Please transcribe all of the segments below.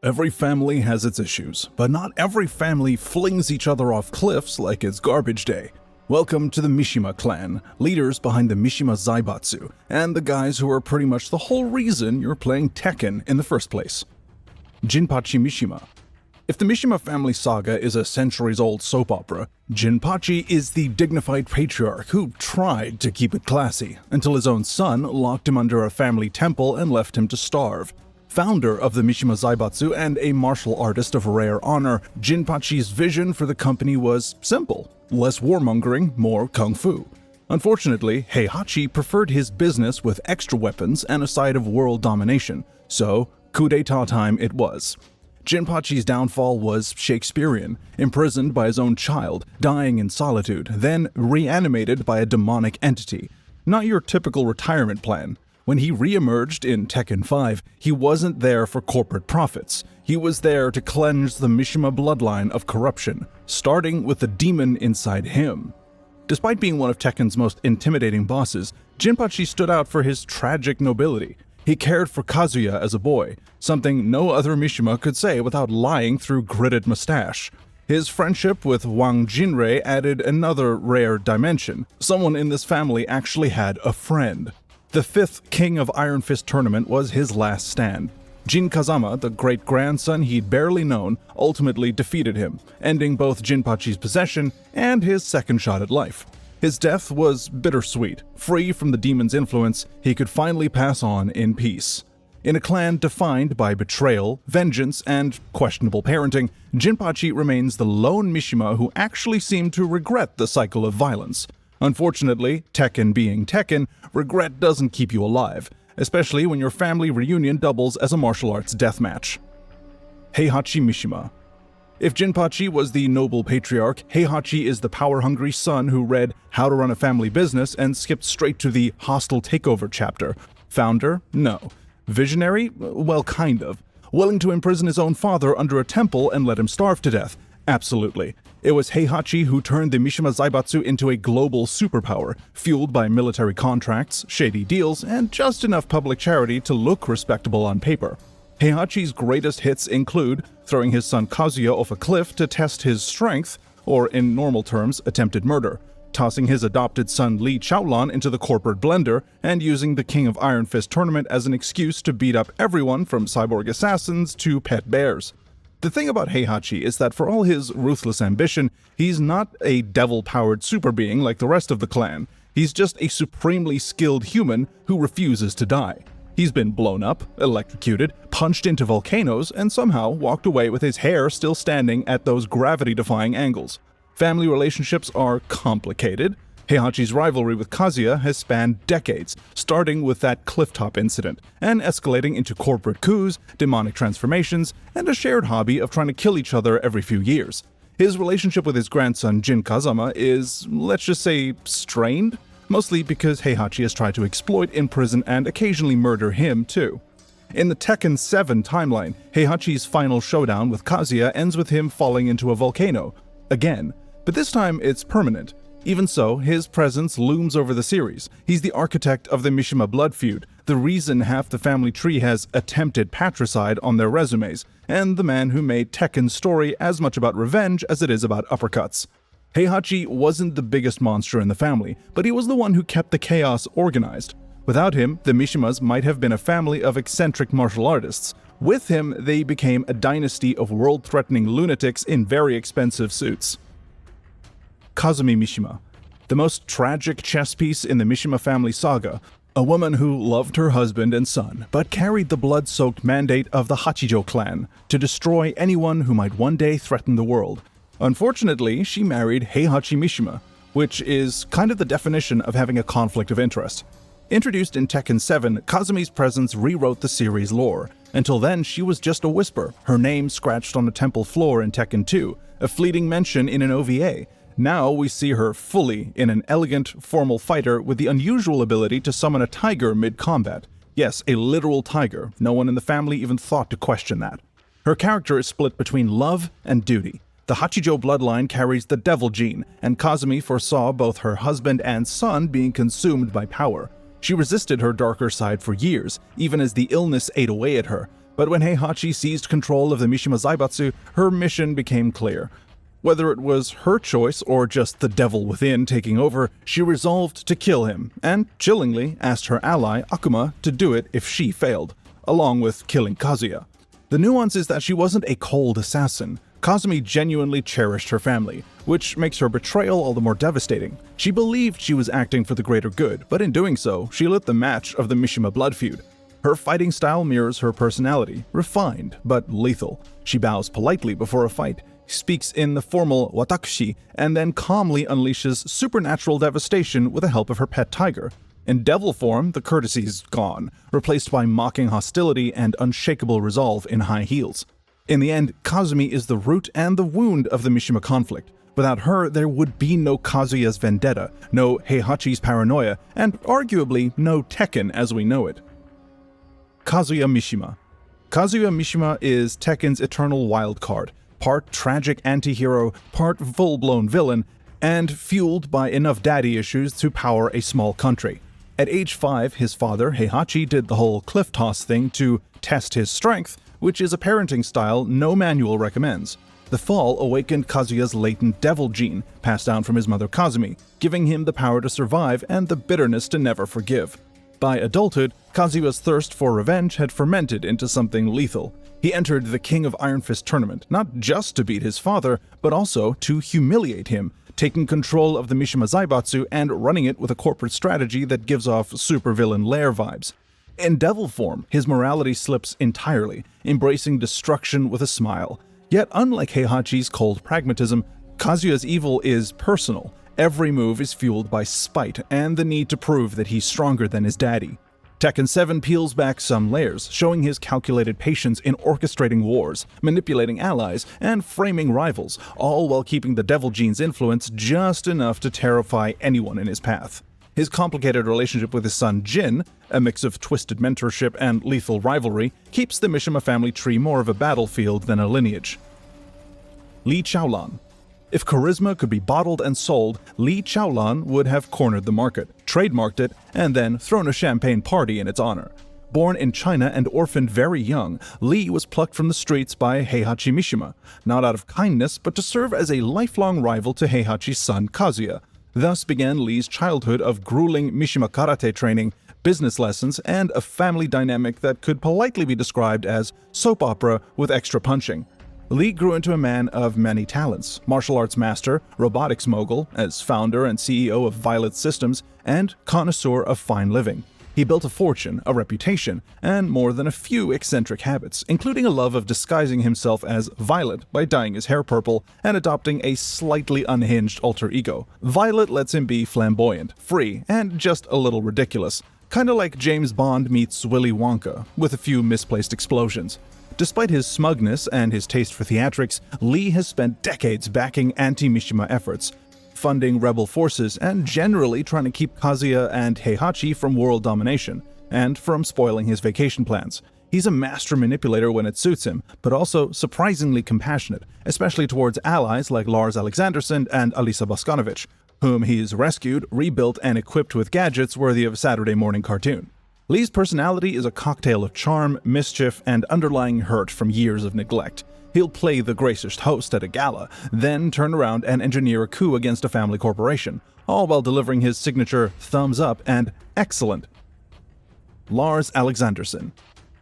Every family has its issues, but not every family flings each other off cliffs like it's garbage day. Welcome to the Mishima clan, leaders behind the Mishima Zaibatsu, and the guys who are pretty much the whole reason you're playing Tekken in the first place. Jinpachi Mishima. If the Mishima family saga is a centuries-old soap opera, Jinpachi is the dignified patriarch who tried to keep it classy, until his own son locked him under a family temple and left him to starve. Founder of the Mishima Zaibatsu and a martial artist of rare honor, Jinpachi's vision for the company was simple: less warmongering, more kung fu. Unfortunately, Heihachi preferred his business with extra weapons and a side of world domination, so coup d'etat time it was. Jinpachi's downfall was Shakespearean, imprisoned by his own child, dying in solitude, then reanimated by a demonic entity. Not your typical retirement plan. When he re-emerged in Tekken 5, he wasn't there for corporate profits. He was there to cleanse the Mishima bloodline of corruption, starting with the demon inside him. Despite being one of Tekken's most intimidating bosses, Jinpachi stood out for his tragic nobility. He cared for Kazuya as a boy, something no other Mishima could say without lying through gritted mustache. His friendship with Wang Jinrei added another rare dimension. Someone in this family actually had a friend. The fifth King of Iron Fist tournament was his last stand. Jin Kazama, the great-grandson he'd barely known, ultimately defeated him, ending both Jinpachi's possession and his second shot at life. His death was bittersweet. Free from the demon's influence, he could finally pass on in peace. In a clan defined by betrayal, vengeance, and questionable parenting, Jinpachi remains the lone Mishima who actually seemed to regret the cycle of violence. Unfortunately, Tekken being Tekken, regret doesn't keep you alive, especially when your family reunion doubles as a martial arts deathmatch. Heihachi Mishima. If Jinpachi was the noble patriarch, Heihachi is the power-hungry son who read How to Run a Family Business and skipped straight to the hostile takeover chapter. Founder? No. Visionary? Well, kind of. Willing to imprison his own father under a temple and let him starve to death? Absolutely. It was Heihachi who turned the Mishima Zaibatsu into a global superpower, fueled by military contracts, shady deals, and just enough public charity to look respectable on paper. Heihachi's greatest hits include throwing his son Kazuya off a cliff to test his strength, or in normal terms, attempted murder, tossing his adopted son Li Chaolan into the corporate blender, and using the King of Iron Fist tournament as an excuse to beat up everyone from cyborg assassins to pet bears. The thing about Heihachi is that for all his ruthless ambition, he's not a devil-powered super being like the rest of the clan. He's just a supremely skilled human who refuses to die. He's been blown up, electrocuted, punched into volcanoes, and somehow walked away with his hair still standing at those gravity-defying angles. Family relationships are complicated. Heihachi's rivalry with Kazuya has spanned decades, starting with that clifftop incident, and escalating into corporate coups, demonic transformations, and a shared hobby of trying to kill each other every few years. His relationship with his grandson Jin Kazama is, let's just say, strained, mostly because Heihachi has tried to exploit, imprison, and occasionally murder him too. In the Tekken 7 timeline, Heihachi's final showdown with Kazuya ends with him falling into a volcano. Again. But this time it's permanent. Even so, his presence looms over the series. He's the architect of the Mishima blood feud, the reason half the family tree has attempted patricide on their resumes, and the man who made Tekken's story as much about revenge as it is about uppercuts. Heihachi wasn't the biggest monster in the family, but he was the one who kept the chaos organized. Without him, the Mishimas might have been a family of eccentric martial artists. With him, they became a dynasty of world-threatening lunatics in very expensive suits. Kazumi Mishima. The most tragic chess piece in the Mishima family saga, a woman who loved her husband and son, but carried the blood-soaked mandate of the Hachijo clan to destroy anyone who might one day threaten the world. Unfortunately, she married Heihachi Mishima, which is kind of the definition of having a conflict of interest. Introduced in Tekken 7, Kazumi's presence rewrote the series' lore. Until then, she was just a whisper, her name scratched on a temple floor in Tekken 2, a fleeting mention in an OVA. Now we see her fully in an elegant, formal fighter with the unusual ability to summon a tiger mid-combat. Yes, a literal tiger. No one in the family even thought to question that. Her character is split between love and duty. The Hachijo bloodline carries the devil gene, and Kazumi foresaw both her husband and son being consumed by power. She resisted her darker side for years, even as the illness ate away at her, But when Heihachi seized control of the Mishima Zaibatsu, her mission became clear. Whether it was her choice or just the devil within taking over, she resolved to kill him, and chillingly asked her ally, Akuma, to do it if she failed, along with killing Kazuya. The nuance is that she wasn't a cold assassin. Kazumi genuinely cherished her family, which makes her betrayal all the more devastating. She believed she was acting for the greater good, but in doing so, she lit the match of the Mishima blood feud. Her fighting style mirrors her personality, refined but lethal. She bows politely before a fight, speaks in the formal watakushi, and then calmly unleashes supernatural devastation with the help of her pet tiger. In devil form, the courtesy's gone, replaced by mocking hostility and unshakable resolve in high heels. In the end, Kazumi is the root and the wound of the Mishima conflict. Without her, there would be no Kazuya's vendetta, no Heihachi's paranoia, and arguably no Tekken as we know it. Kazuya Mishima. Kazuya Mishima is Tekken's eternal wildcard, part tragic anti-hero, part full-blown villain, and fueled by enough daddy issues to power a small country. At age 5, his father, Heihachi, did the whole cliff toss thing to test his strength, which is a parenting style no manual recommends. The fall awakened Kazuya's latent devil gene, passed down from his mother Kazumi, giving him the power to survive and the bitterness to never forgive. By adulthood, Kazuya's thirst for revenge had fermented into something lethal. He entered the King of Iron Fist tournament, not just to beat his father, but also to humiliate him, taking control of the Mishima Zaibatsu and running it with a corporate strategy that gives off supervillain lair vibes. In devil form, his morality slips entirely, embracing destruction with a smile. Yet unlike Heihachi's cold pragmatism, Kazuya's evil is personal. Every move is fueled by spite and the need to prove that he's stronger than his daddy. Tekken 7 peels back some layers, showing his calculated patience in orchestrating wars, manipulating allies, and framing rivals, all while keeping the devil gene's influence just enough to terrify anyone in his path. His complicated relationship with his son Jin, a mix of twisted mentorship and lethal rivalry, keeps the Mishima family tree more of a battlefield than a lineage. Li Chaolan. If charisma could be bottled and sold, Li Chaolan would have cornered the market, trademarked it, and then thrown a champagne party in its honor. Born in China and orphaned very young, Li was plucked from the streets by Heihachi Mishima, not out of kindness, but to serve as a lifelong rival to Heihachi's son Kazuya. Thus began Li's childhood of grueling Mishima karate training, business lessons, and a family dynamic that could politely be described as soap opera with extra punching. Li grew into a man of many talents, martial arts master, robotics mogul, as founder and CEO of Violet Systems, and connoisseur of fine living. He built a fortune, a reputation, and more than a few eccentric habits, including a love of disguising himself as Violet by dyeing his hair purple and adopting a slightly unhinged alter ego. Violet lets him be flamboyant, free, and just a little ridiculous, kinda like James Bond meets Willy Wonka, with a few misplaced explosions. Despite his smugness and his taste for theatrics, Li has spent decades backing anti-Mishima efforts, funding rebel forces, and generally trying to keep Kazuya and Heihachi from world domination, and from spoiling his vacation plans. He's a master manipulator when it suits him, but also surprisingly compassionate, especially towards allies like Lars Alexanderson and Alisa Boskanovich, whom he's rescued, rebuilt, and equipped with gadgets worthy of a Saturday morning cartoon. Li's personality is a cocktail of charm, mischief, and underlying hurt from years of neglect. He'll play the gracious host at a gala, then turn around and engineer a coup against a family corporation, all while delivering his signature thumbs up and excellent. Lars Alexanderson.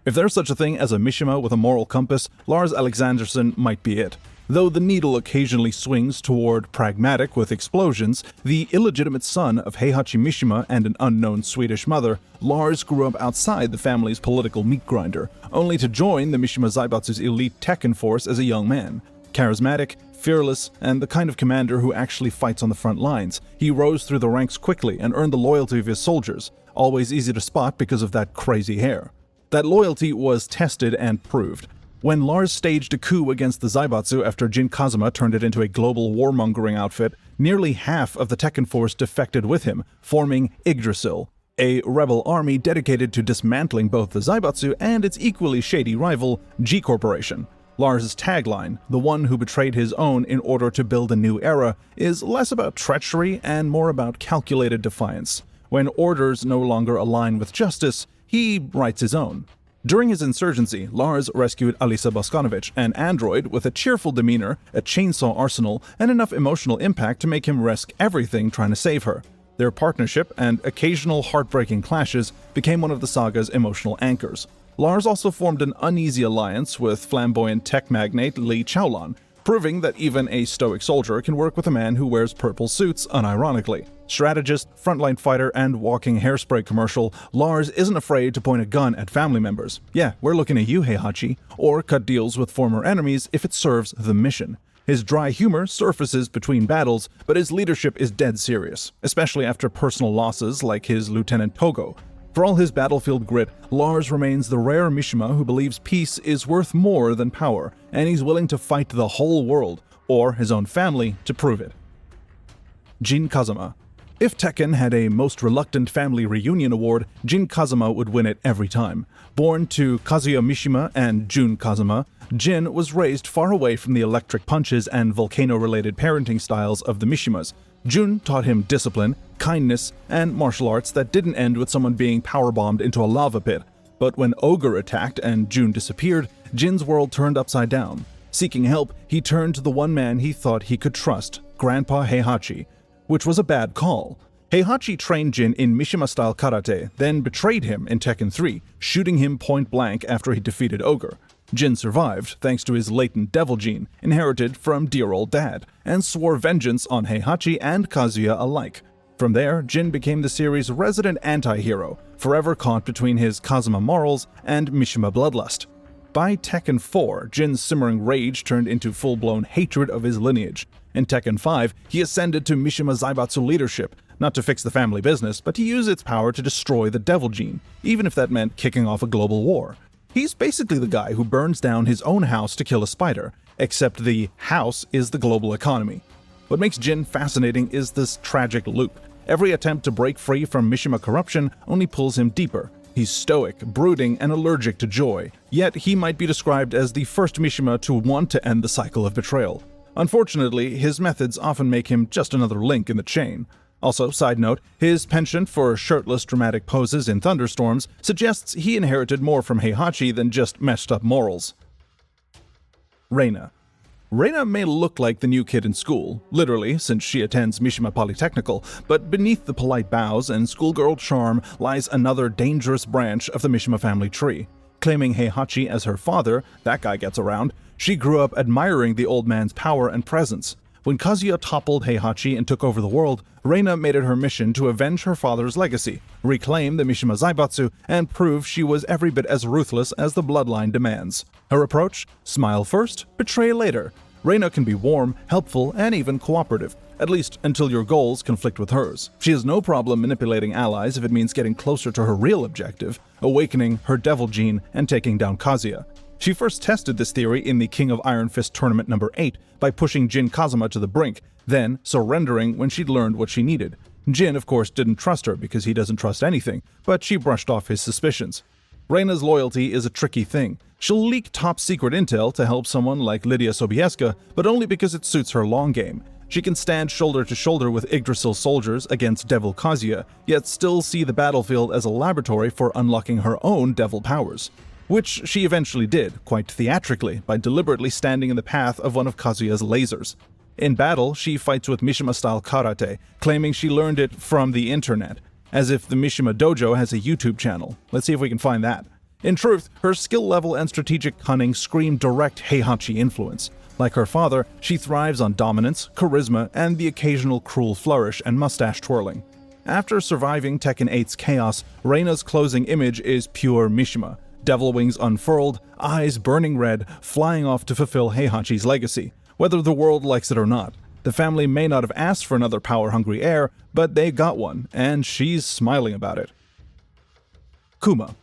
If there's such a thing as a Mishima with a moral compass, Lars Alexanderson might be it. Though the needle occasionally swings toward pragmatic with explosions, the illegitimate son of Heihachi Mishima and an unknown Swedish mother, Lars grew up outside the family's political meat grinder, only to join the Mishima Zaibatsu's elite Tekken force as a young man. Charismatic, fearless, and the kind of commander who actually fights on the front lines, he rose through the ranks quickly and earned the loyalty of his soldiers, always easy to spot because of that crazy hair. That loyalty was tested and proved. When Lars staged a coup against the Zaibatsu after Jin Kazuma turned it into a global warmongering outfit, nearly half of the Tekken force defected with him, forming Yggdrasil, a rebel army dedicated to dismantling both the Zaibatsu and its equally shady rival, G Corporation. Lars' tagline, "the one who betrayed his own in order to build a new era," is less about treachery and more about calculated defiance. When orders no longer align with justice, he writes his own. During his insurgency, Lars rescued Alisa Boskanovich, an android with a cheerful demeanor, a chainsaw arsenal, and enough emotional impact to make him risk everything trying to save her. Their partnership and occasional heartbreaking clashes became one of the saga's emotional anchors. Lars also formed an uneasy alliance with flamboyant tech magnate Li Chaolan, proving that even a stoic soldier can work with a man who wears purple suits unironically. Strategist, frontline fighter, and walking hairspray commercial, Lars isn't afraid to point a gun at family members. Yeah, we're looking at you, Heihachi. Or cut deals with former enemies if it serves the mission. His dry humor surfaces between battles, but his leadership is dead serious, especially after personal losses like his Lieutenant Togo. For all his battlefield grit, Lars remains the rare Mishima who believes peace is worth more than power, and he's willing to fight the whole world, or his own family, to prove it. Jin Kazama. If Tekken had a Most Reluctant Family Reunion award, Jin Kazama would win it every time. Born to Kazuya Mishima and Jun Kazama, Jin was raised far away from the electric punches and volcano-related parenting styles of the Mishimas. Jun taught him discipline, kindness, and martial arts that didn't end with someone being powerbombed into a lava pit. But when Ogre attacked and Jun disappeared, Jin's world turned upside down. Seeking help, he turned to the one man he thought he could trust, Grandpa Heihachi, which was a bad call. Heihachi trained Jin in Mishima-style karate, then betrayed him in Tekken 3, shooting him point blank after he defeated Ogre. Jin survived thanks to his latent devil gene, inherited from dear old dad, and swore vengeance on Heihachi and Kazuya alike. From there, Jin became the series' resident anti-hero, forever caught between his Kazama morals and Mishima bloodlust. By Tekken 4, Jin's simmering rage turned into full-blown hatred of his lineage. In Tekken 5, he ascended to Mishima Zaibatsu leadership, not to fix the family business, but to use its power to destroy the devil gene, even if that meant kicking off a global war. He's basically the guy who burns down his own house to kill a spider, except the house is the global economy. What makes Jin fascinating is this tragic loop. Every attempt to break free from Mishima corruption only pulls him deeper. He's stoic, brooding, and allergic to joy, yet he might be described as the first Mishima to want to end the cycle of betrayal. Unfortunately, his methods often make him just another link in the chain. Also, side note, his penchant for shirtless dramatic poses in thunderstorms suggests he inherited more from Heihachi than just messed up morals. Reina. Reina may look like the new kid in school, literally since she attends Mishima Polytechnical, but beneath the polite bows and schoolgirl charm lies another dangerous branch of the Mishima family tree. Claiming Heihachi as her father, that guy gets around, she grew up admiring the old man's power and presence. When Kazuya toppled Heihachi and took over the world, Reina made it her mission to avenge her father's legacy, reclaim the Mishima Zaibatsu, and prove she was every bit as ruthless as the bloodline demands. Her approach? Smile first, betray later. Reina can be warm, helpful, and even cooperative, at least until your goals conflict with hers. She has no problem manipulating allies if it means getting closer to her real objective, awakening her devil gene and taking down Kazuya. She first tested this theory in the King of Iron Fist Tournament number 8 by pushing Jin Kazama to the brink, then surrendering when she'd learned what she needed. Jin, of course, didn't trust her because he doesn't trust anything, but she brushed off his suspicions. Reina's loyalty is a tricky thing. She'll leak top-secret intel to help someone like Lydia Sobieska, but only because it suits her long game. She can stand shoulder to shoulder with Yggdrasil soldiers against Devil Kazuya, yet still see the battlefield as a laboratory for unlocking her own devil powers. Which she eventually did, quite theatrically, by deliberately standing in the path of one of Kazuya's lasers. In battle, she fights with Mishima-style karate, claiming she learned it from the internet, as if the Mishima Dojo has a YouTube channel. Let's see if we can find that. In truth, her skill level and strategic cunning scream direct Heihachi influence. Like her father, she thrives on dominance, charisma, and the occasional cruel flourish and mustache twirling. After surviving Tekken 8's chaos, Reina's closing image is pure Mishima. Devil wings unfurled, eyes burning red, flying off to fulfill Heihachi's legacy, whether the world likes it or not. The family may not have asked for another power-hungry heir, but they got one, and she's smiling about it. Kuma.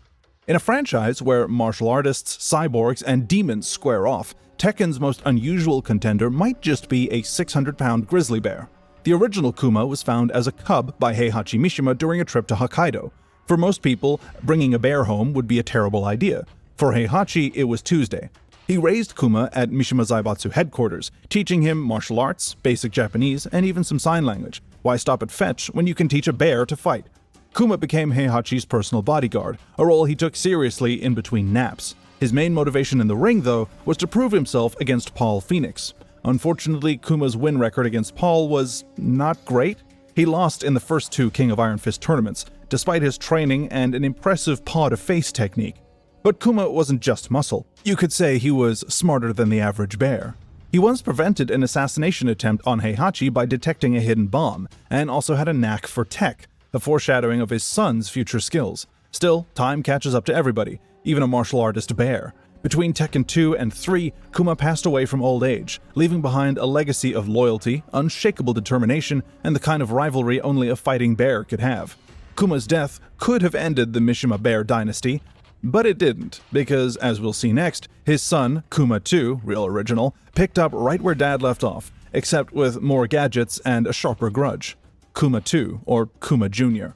In a franchise where martial artists, cyborgs, and demons square off, Tekken's most unusual contender might just be a 600-pound grizzly bear. The original Kuma was found as a cub by Heihachi Mishima during a trip to Hokkaido. For most people, bringing a bear home would be a terrible idea. For Heihachi, it was Tuesday. He raised Kuma at Mishima Zaibatsu headquarters, teaching him martial arts, basic Japanese, and even some sign language. Why stop at fetch when you can teach a bear to fight? Kuma became Heihachi's personal bodyguard, a role he took seriously in between naps. His main motivation in the ring, though, was to prove himself against Paul Phoenix. Unfortunately, Kuma's win record against Paul was not great. He lost in the first 2 King of Iron Fist tournaments, despite his training and an impressive paw-to-face technique. But Kuma wasn't just muscle. You could say he was smarter than the average bear. He once prevented an assassination attempt on Heihachi by detecting a hidden bomb, and also had a knack for tech, a foreshadowing of his son's future skills. Still, time catches up to everybody, even a martial artist bear. Between Tekken 2 and 3, Kuma passed away from old age, leaving behind a legacy of loyalty, unshakable determination, and the kind of rivalry only a fighting bear could have. Kuma's death could have ended the Mishima Bear dynasty, but it didn't, because, as we'll see next, his son, Kuma 2, real original, picked up right where Dad left off, except with more gadgets and a sharper grudge. Kuma 2, or Kuma Jr.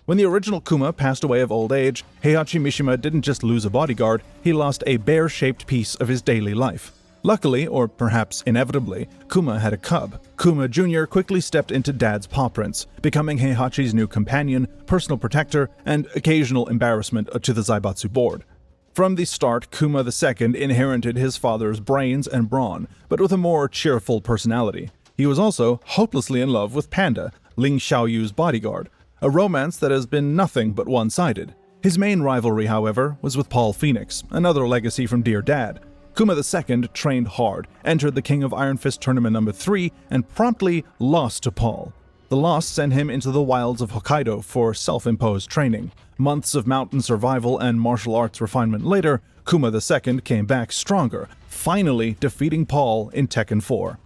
When the original Kuma passed away of old age, Heihachi Mishima didn't just lose a bodyguard, he lost a bear-shaped piece of his daily life. Luckily, or perhaps inevitably, Kuma had a cub. Kuma Jr. quickly stepped into Dad's paw prints, becoming Heihachi's new companion, personal protector, and occasional embarrassment to the Zaibatsu board. From the start, Kuma II inherited his father's brains and brawn, but with a more cheerful personality. He was also hopelessly in love with Panda, Ling Xiaoyu's bodyguard, a romance that has been nothing but one-sided. His main rivalry, however, was with Paul Phoenix, another legacy from Dear Dad. Kuma II trained hard, entered the King of Iron Fist Tournament number 3, and promptly lost to Paul. The loss sent him into the wilds of Hokkaido for self-imposed training. Months of mountain survival and martial arts refinement later, Kuma II came back stronger, finally defeating Paul in Tekken 4.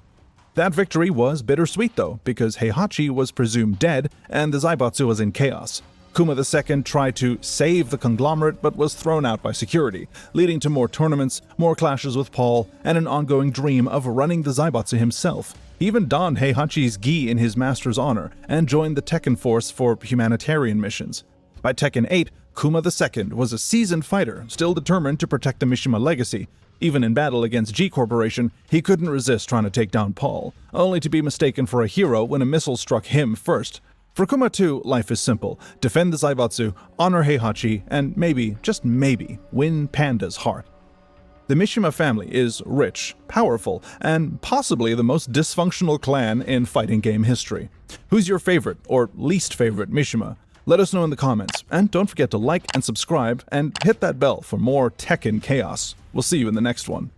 That victory was bittersweet though, because Heihachi was presumed dead and the Zaibatsu was in chaos. Kuma II tried to save the conglomerate but was thrown out by security, leading to more tournaments, more clashes with Paul, and an ongoing dream of running the Zaibatsu himself. He even donned Heihachi's gi in his master's honor and joined the Tekken Force for humanitarian missions. By Tekken 8, Kuma II was a seasoned fighter, still determined to protect the Mishima legacy. Even in battle against G Corporation, he couldn't resist trying to take down Paul, only to be mistaken for a hero when a missile struck him first. For Kuma 2, life is simple. Defend the Zaibatsu, honor Heihachi, and maybe, just maybe, win Panda's heart. The Mishima family is rich, powerful, and possibly the most dysfunctional clan in fighting game history. Who's your favorite or least favorite Mishima? Let us know in the comments, and don't forget to like and subscribe, and hit that bell for more Tekken chaos. We'll see you in the next one.